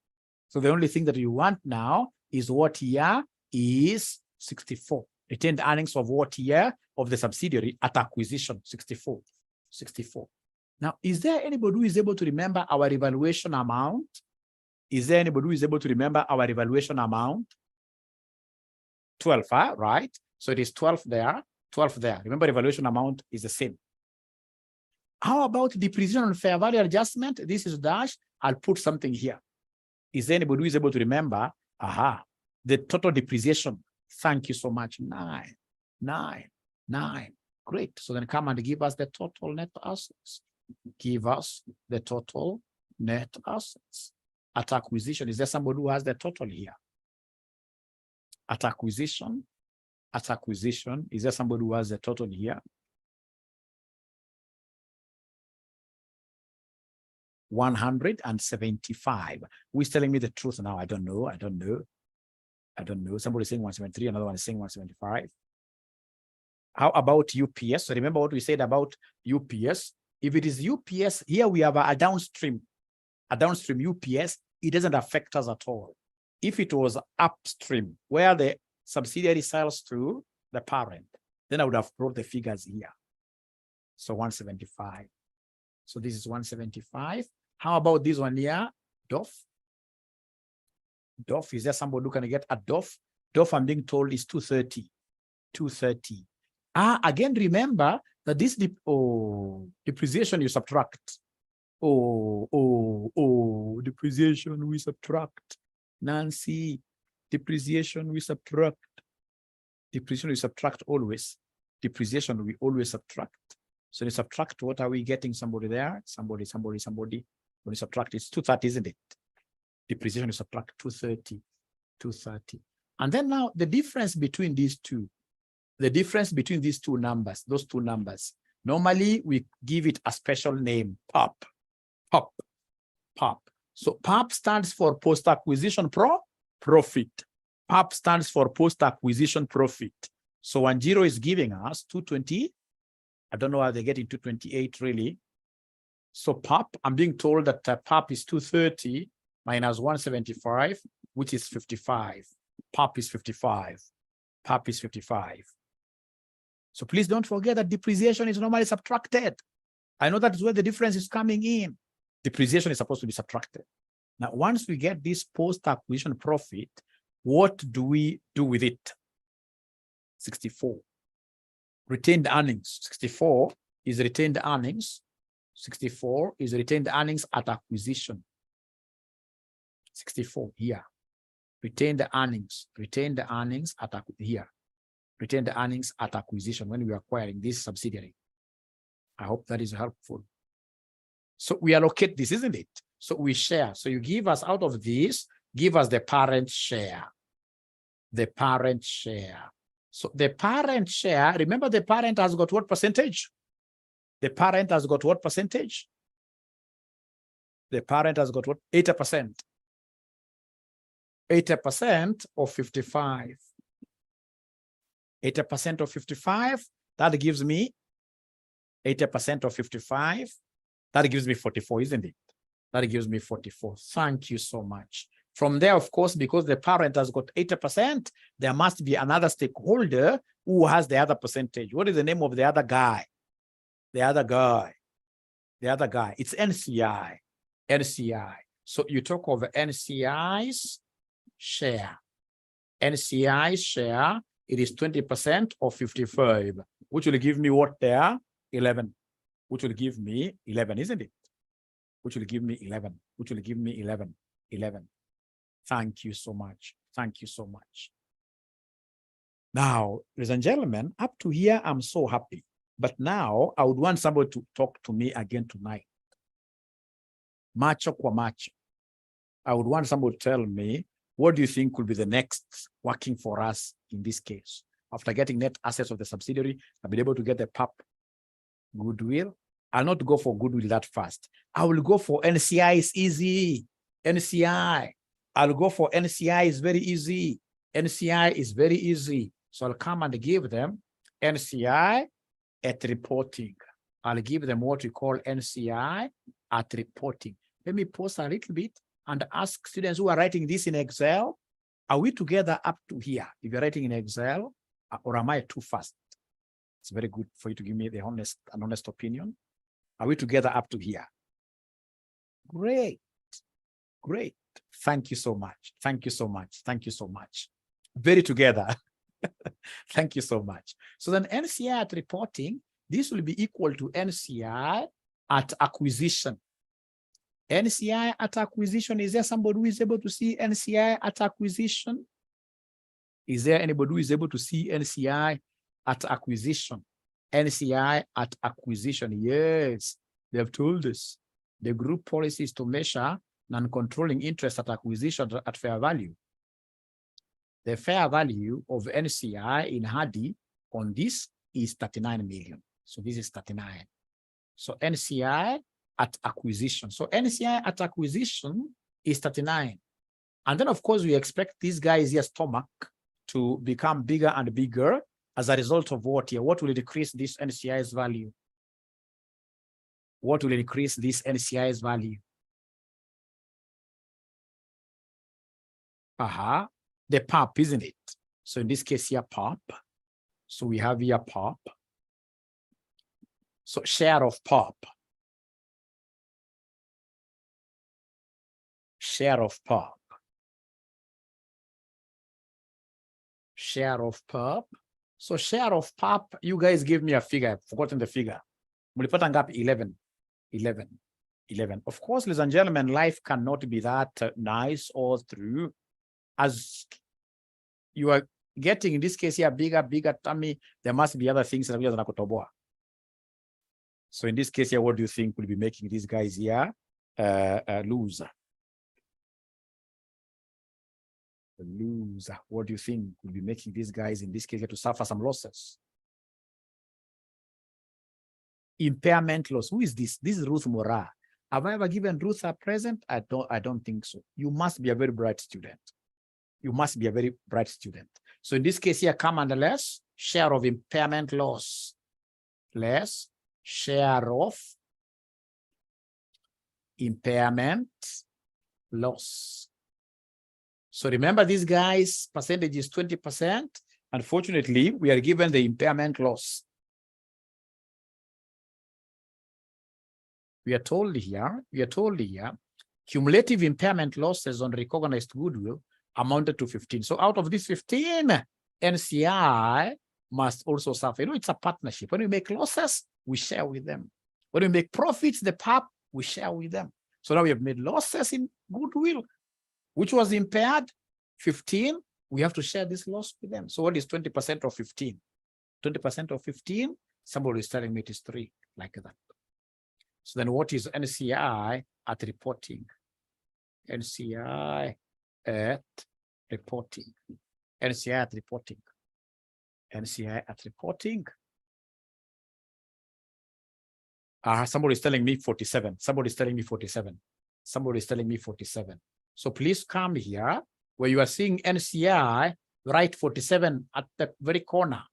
So the only thing that you want now is what year is 64. Retained earnings of what year of the subsidiary at acquisition, 64. Now, is there anybody who is able to remember our evaluation amount? 12, right? So it is 12 there. Remember, evaluation amount is the same. How about depreciation on fair value adjustment? This is dash. I'll put something here. Is there anybody who is able to remember? The total depreciation. Thank you so much. 9. Great. So then come and give us the total net assets. Give us the total net assets. At acquisition, is there somebody who has the total here? At acquisition, is there somebody who has the total here? 175. Who is telling me the truth now? I don't know. Somebody is saying 173, another one is saying 175. How about UPS? So remember what we said about UPS. If it is UPS, here we have a downstream UPS, it doesn't affect us at all. If it was upstream, where the subsidiary sells to the parent, then I would have brought the figures here. So 175. So this is 175. How about this one here? DOF. Is there somebody who can get a DOF? DOF, I'm being told, is 230. 230. Again, remember that this depreciation you subtract. Depreciation we subtract. Nancy, depreciation we subtract. Depreciation we subtract always. Depreciation we always subtract. So you subtract, what are we getting? Somebody there? Somebody. When you subtract, it's 230, isn't it? Depreciation you subtract 230. And then now the difference between these two, numbers, those two numbers, normally we give it a special name, PAP. So PAP stands for post-acquisition profit. PAP stands for post-acquisition profit. So 10 is giving us 220. I don't know how they're getting 228 really. So PAP, I'm being told that PAP is 230 minus 175, which is 55. PAP is 55. PAP is 55. So please don't forget that depreciation is normally subtracted. I know that is where the difference is coming in. Depreciation is supposed to be subtracted. Now, once we get this post-acquisition profit, what do we do with it? 64. Retained earnings. 64 is retained earnings. 64 is retained earnings at acquisition. 64 here. Retained earnings at here. Retained earnings at acquisition when we are acquiring this subsidiary. I hope that is helpful. So we allocate this, isn't it? So we share. So you give us out of this, give us the parent share. The parent share. So the parent share, remember the parent has got what percentage? The parent has got what percentage? The parent has got what? 80%. 80% of 55. 80% of 55, that gives me 80% of 55. That gives me 44, isn't it? That gives me 44. Thank you so much. From there, of course, because the parent has got 80%, there must be another stakeholder who has the other percentage. What is the name of the other guy? The other guy. It's NCI. NCI. So you talk of NCI's share. NCI's share, it is 20% of 55, which will give me what there? 11. Which will give me 11, isn't it? Which will give me 11. Which will give me 11. 11. Thank you so much. Thank you so much. Now, ladies and gentlemen, up to here, I'm so happy. But now, I would want somebody to talk to me again tonight. Macho kwa macho. I would want somebody to tell me, what do you think will be the next working for us in this case? After getting net assets of the subsidiary, I'll be able to get the PAP goodwill. I'll not go for goodwill that fast. I will go for NCI. Is easy. NCI. I'll go for NCI. Is very easy. NCI is very easy. So I'll come and give them NCI at reporting. I'll give them what we call NCI at reporting. Let me pause a little bit and ask students who are writing this in Excel, are we together up to here? If you're writing in Excel, or am I too fast? It's very good for you to give me the honest opinion. Are we together up to here? Great. Great. Thank you so much. Thank you so much. Thank you so much. Very together. Thank you so much. So then NCI at reporting, this will be equal to NCI at acquisition. NCI at acquisition, is there somebody who is able to see NCI at acquisition? Is there anybody who is able to see NCI at acquisition? NCI at acquisition, yes, they have told us. The group policy is to measure non-controlling interest at acquisition at fair value. The fair value of NCI in Hardy on this is 39 million. So this is 39. So NCI at acquisition. So NCI at acquisition is 39. And then, of course, we expect these guys here stomach to become bigger and bigger as a result of what here? What will decrease this NCI's value? What will increase this NCI's value? The PAP, isn't it? So in this case here, PAP. So we have here PAP. So share of PAP. Share of PAP. Share of PAP So share of PAP, you guys give me a figure. I've forgotten the figure. Mulipata ngapi? 11. 11. 11. Of course, ladies and gentlemen, life cannot be that nice all through. As you are getting, in this case here, bigger tummy, there must be other things that we are nakutoboa. So in this case here, what do you think will be making these guys here lose? Lose. What do you think will be making these guys in this case here to suffer some losses? Impairment loss. Who is this? This is Ruth Mora. Have I ever given Ruth a present? I don't think so. You must be a very bright student. You must be a very bright student. So in this case here, come under less share of impairment loss. Less share of impairment loss. So remember, these guys' percentage is 20%. Unfortunately, we are given the impairment loss. We are told here, cumulative impairment losses on recognized goodwill amounted to 15. So out of this 15, NCI must also suffer. You know, it's a partnership. When we make losses, we share with them. When we make profits, the PAP, we share with them. So now we have made losses in goodwill, which was impaired, 15. We have to share this loss with them. So what is 20% of 15? 20% of 15, somebody is telling me it is 3, like that. So then what is NCI at reporting? NCI at reporting. NCI at reporting. NCI at reporting. Somebody is telling me 47. Somebody is telling me 47. Somebody is telling me 47. So please come here where you are seeing NCI, write 47 at the very corner.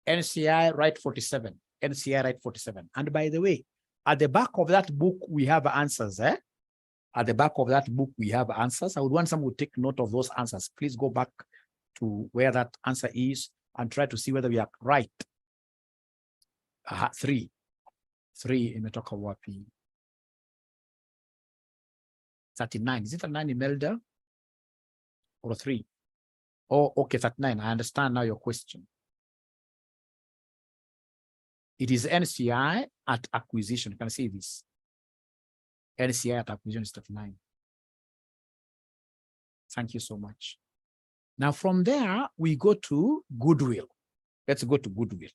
NCI, write 47. NCI, write 47. And by the way, at the back of that book, we have answers. At the back of that book, we have answers. I would want someone to take note of those answers. Please go back to where that answer is and try to see whether we are right. 3 imetoka wapi? 39. Is it a 9 Imelda? Or 3? Oh, okay, 39. I understand now your question. It is NCI at acquisition. You can see this. NCI at acquisition is 39. Thank you so much. Now from there, we go to goodwill. Let's go to goodwill.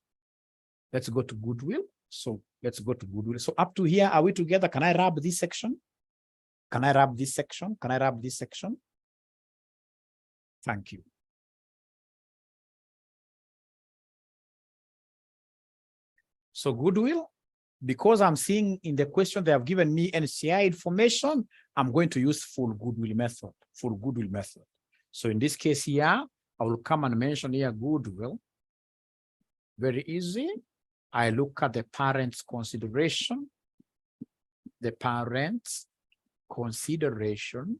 Let's go to goodwill. So let's go to goodwill. So up to here, are we together? Can I wrap this section? Can I wrap this section? Can I wrap this section? Thank you. So goodwill, because I'm seeing in the question they have given me NCI information, I'm going to use full goodwill method. Full goodwill method. So in this case here, I will come and mention here goodwill. Very easy. I look at the parent's consideration. The parent's consideration.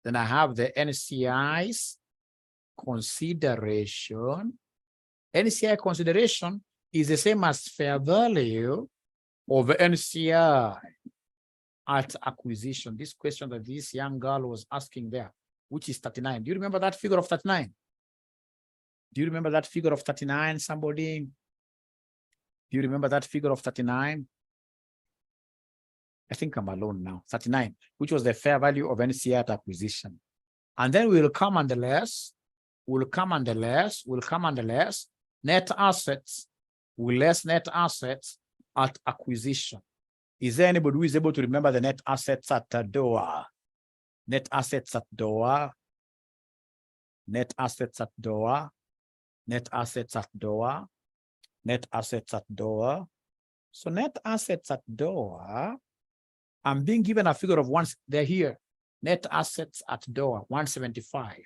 Then I have the NCI's consideration. NCI consideration is the same as fair value of NCI at acquisition. This question that this young girl was asking there, which is 39. Do you remember that figure of 39? Do you remember that figure of 39, somebody? Do you remember that figure of 39? I think I'm alone now. 39, which was the fair value of NCI at acquisition. And then we'll come under less, net assets, with less net assets at acquisition. Is there anybody who is able to remember the net assets at DOA? Net assets at DOA. Net assets at DOA. Net assets at DOA. Net assets at DOA. So net assets at DOA, I'm being given a figure of once, they're here. Net assets at DOA, 175.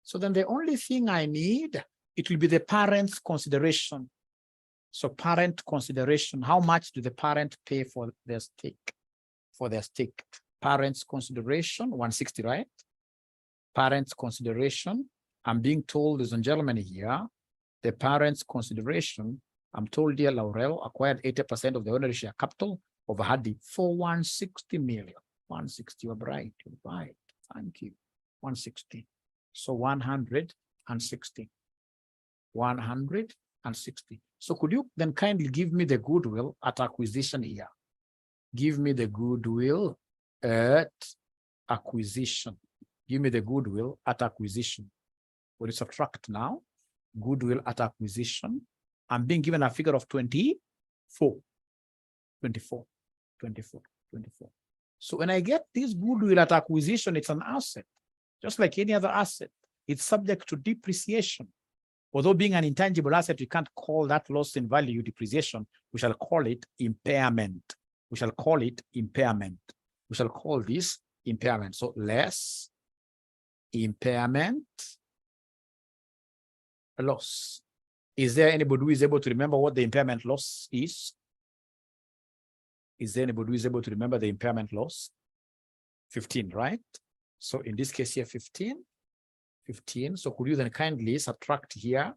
So then the only thing I need, it will be the parent's consideration. So parent consideration, how much do the parent pay for their stake? For their stake. Parent's consideration, 160, right? Parent's consideration, I'm being told, ladies and gentlemen here, the parent's consideration, I'm told dear Laurel acquired 80% of the ordinary share capital of Hadi for 160 million. 160, you're right, thank you. 160. So 160. 160. So could you then kindly give me the goodwill at acquisition here? Give me the goodwill at acquisition. Give me the goodwill at acquisition. What is subtract now? Goodwill at acquisition. I'm being given a figure of 24. So when I get this goodwill at acquisition, it's an asset, just like any other asset. It's subject to depreciation. Although being an intangible asset, we can't call that loss in value depreciation. We shall call it impairment. We shall call it impairment. We shall call this impairment. So less impairment loss. Is there anybody who is able to remember what the impairment loss is? Is there anybody who is able to remember the impairment loss? 15, right? So in this case here, 15. So could you then kindly subtract here?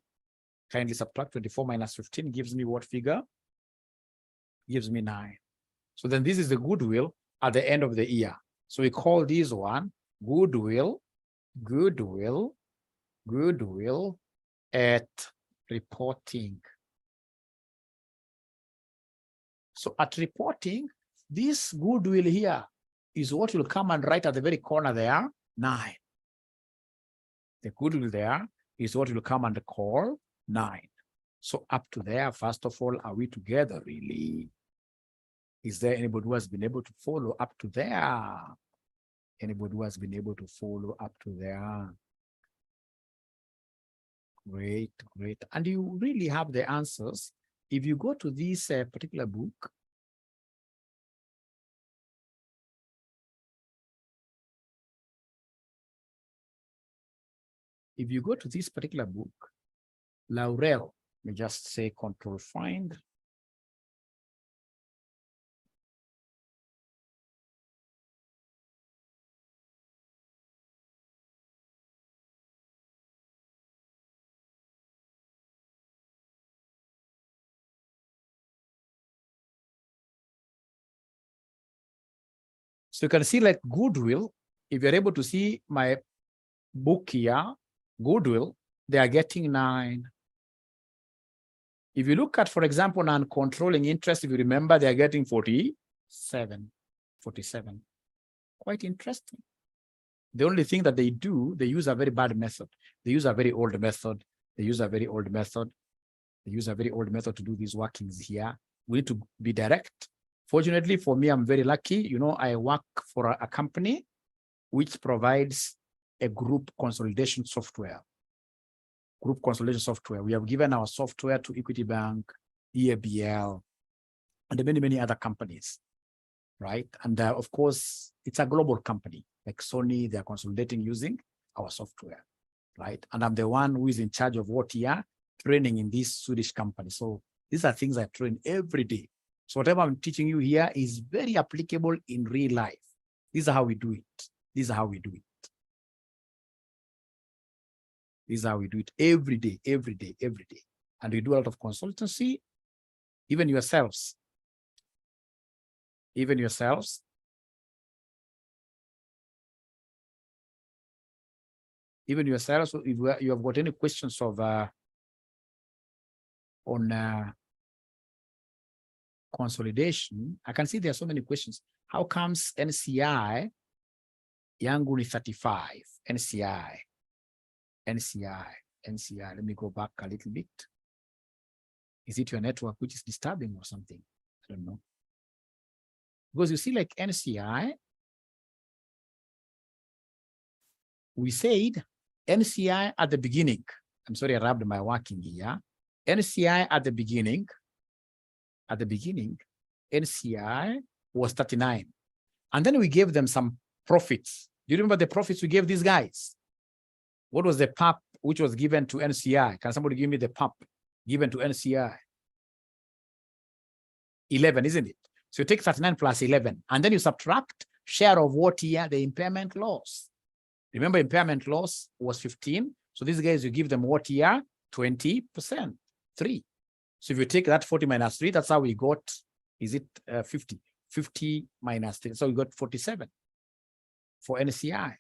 Kindly subtract 24 minus 15 gives me what figure? Gives me 9. So then this is the goodwill at the end of the year. So we call this one goodwill at reporting. So at reporting, this goodwill here is what will come and write at the very corner there, 9. The goodwill there is what will come and call 9. So up to there, first of all, are we together really? Is there anybody who has been able to follow up to there? Anybody who has been able to follow up to there? Great. And you really have the answers. If you go to this particular book, Laurel, let me just say control find. So you can see like goodwill, if you're able to see my book here, goodwill, they are getting 9. If you look at, for example, non-controlling interest, if you remember, they are getting 47. Quite interesting. The only thing that they do, they use a very bad method. They use a very old method. They use a very old method to do these workings here. We need to be direct. Fortunately for me, I'm very lucky. You know, I work for a company which provides a group consolidation software. We have given our software to Equity Bank, EABL, and many other companies, right? And of course, it's a global company like Sony. They are consolidating using our software, right? And I'm the one who is in charge of what here training in this Swedish company. So these are things I train every day. So whatever I'm teaching you here is very applicable in real life. These are how we do it. These are how we do it every day. And we do a lot of consultancy, even yourselves. If you have got any questions of on consolidation, I can see there are so many questions. How comes NCI yangu ni 35? NCI. Let me go back a little bit. Is it your network which is disturbing or something? I don't know. Because you see, like NCI, we said NCI at the beginning. I'm sorry, I rubbed my working here. NCI at the beginning, NCI was 39. And then we gave them some profits. Do you remember the profits we gave these guys? What was the PAP which was given to NCI? Can somebody give me the PAP given to NCI? 11, isn't it? So you take 39 plus 11, and then you subtract share of what year? The impairment loss. Remember, impairment loss was 15. So these guys, you give them what year? 20%, 3. So if you take that 40 minus 3, that's how we got, is it 50? 50 minus 3. So we got 47 for NCI.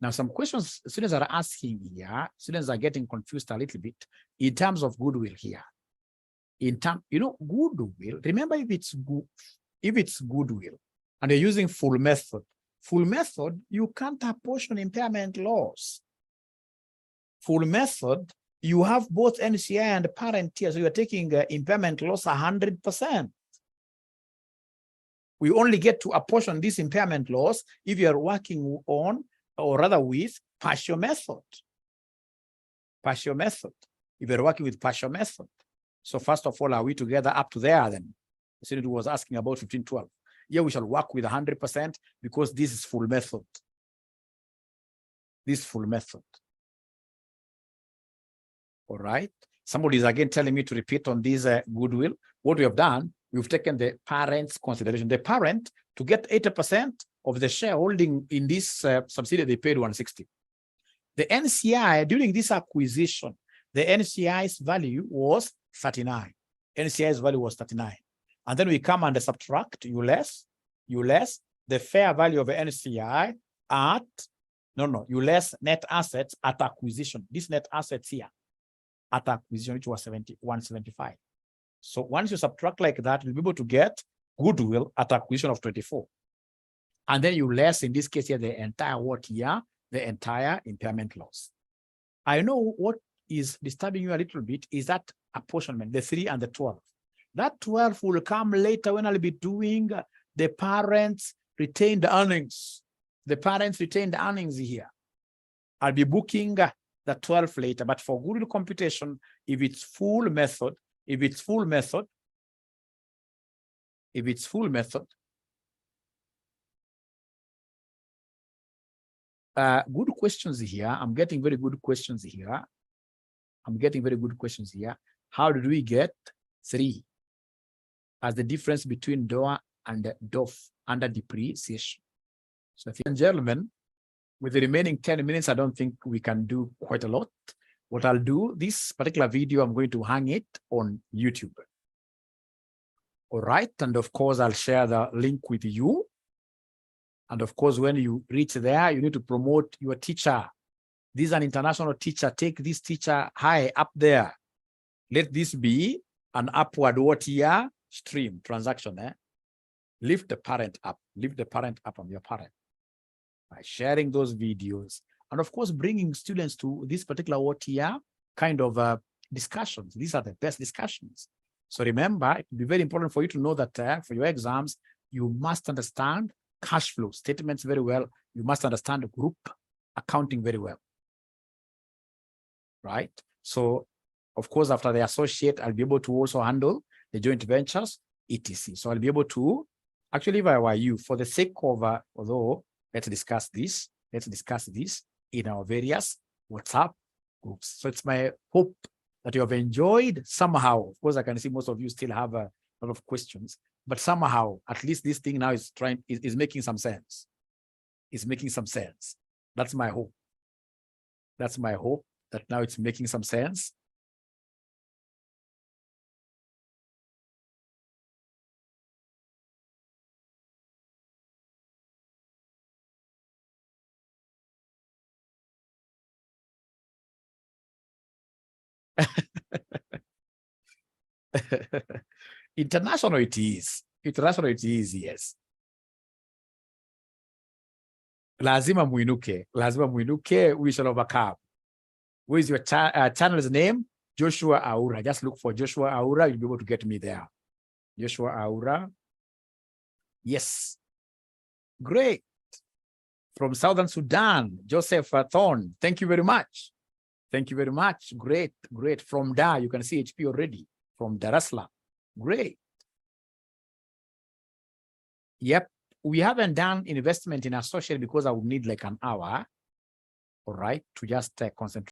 Now, some questions students are asking here, students are getting confused a little bit in terms of goodwill here. Goodwill, remember if it's goodwill and you're using full method, you can't apportion impairment loss. Full method, you have both NCI and parent here, so you're taking impairment loss 100%. We only get to apportion this impairment loss if you're working on, or rather with, partial method. Partial method, if you're working with partial method. So first of all, are we together up to there then? The student was asking about 1512. Here we shall work with 100% because this is full method. This full method. All right. Somebody is again telling me to repeat on this goodwill. What we have done, we've taken the parent's consideration. The parent, to get 80% of the shareholding in this subsidiary, they paid 160. The NCI, during this acquisition, the NCI's value was 39. NCI's value was 39. And then we come and subtract, you less the fair value of the NCI at, you less net assets at acquisition. This net assets here at acquisition, which was 175. So once you subtract like that, you'll be able to get goodwill at acquisition of 24. And then you less, in this case here, the entire what here? The entire impairment loss. I know what is disturbing you a little bit is that apportionment, the 3 and the 12. That 12 will come later when I'll be doing the parents' retained earnings. The parents' retained earnings here. I'll be booking the 12 later, but for goodwill computation, if it's full method, good questions here. I'm getting very good questions here. How did we get 3 as the difference between DOA and DOF under depreciation? So, gentlemen, with the remaining 10 minutes, I don't think we can do quite a lot. What I'll do, this particular video, I'm going to hang it on YouTube. All right. And of course, I'll share the link with you. And of course, when you reach there, you need to promote your teacher. This is an international teacher. Take this teacher high up there. Let this be an upward stream transaction. Lift the parent up. Lift the parent up on your parent by sharing those videos. And of course, bringing students to this particular kind of discussions. These are the best discussions. So remember, it will be very important for you to know that for your exams, you must understand cash flow statements very well. You must understand group accounting very well. Right? So, of course, after the associate, I'll be able to also handle the joint ventures, etc. So I'll be able to, actually, if I were you, for the sake of, although, let's discuss this in our various WhatsApp groups. So it's my hope that you have enjoyed somehow. Of course, I can see most of you still have a lot of questions, but somehow, at least this thing now is making some sense. It's making some sense. That's my hope. That's my hope that now it's making some sense. International it is. International it is, yes. Lazima muinuke, we shall overcome. What is your channel's name? Joshua Aura. Just look for Joshua Aura. You'll be able to get me there. Joshua Aura. Yes. Great. From Southern Sudan, Joseph Thorn. Thank you very much. Thank you very much. Great, great. From Dar, you can see HP already. From Dar es Salaam. Great. Yep. We haven't done investment in associate because I would need like an hour, all right, to just concentrate.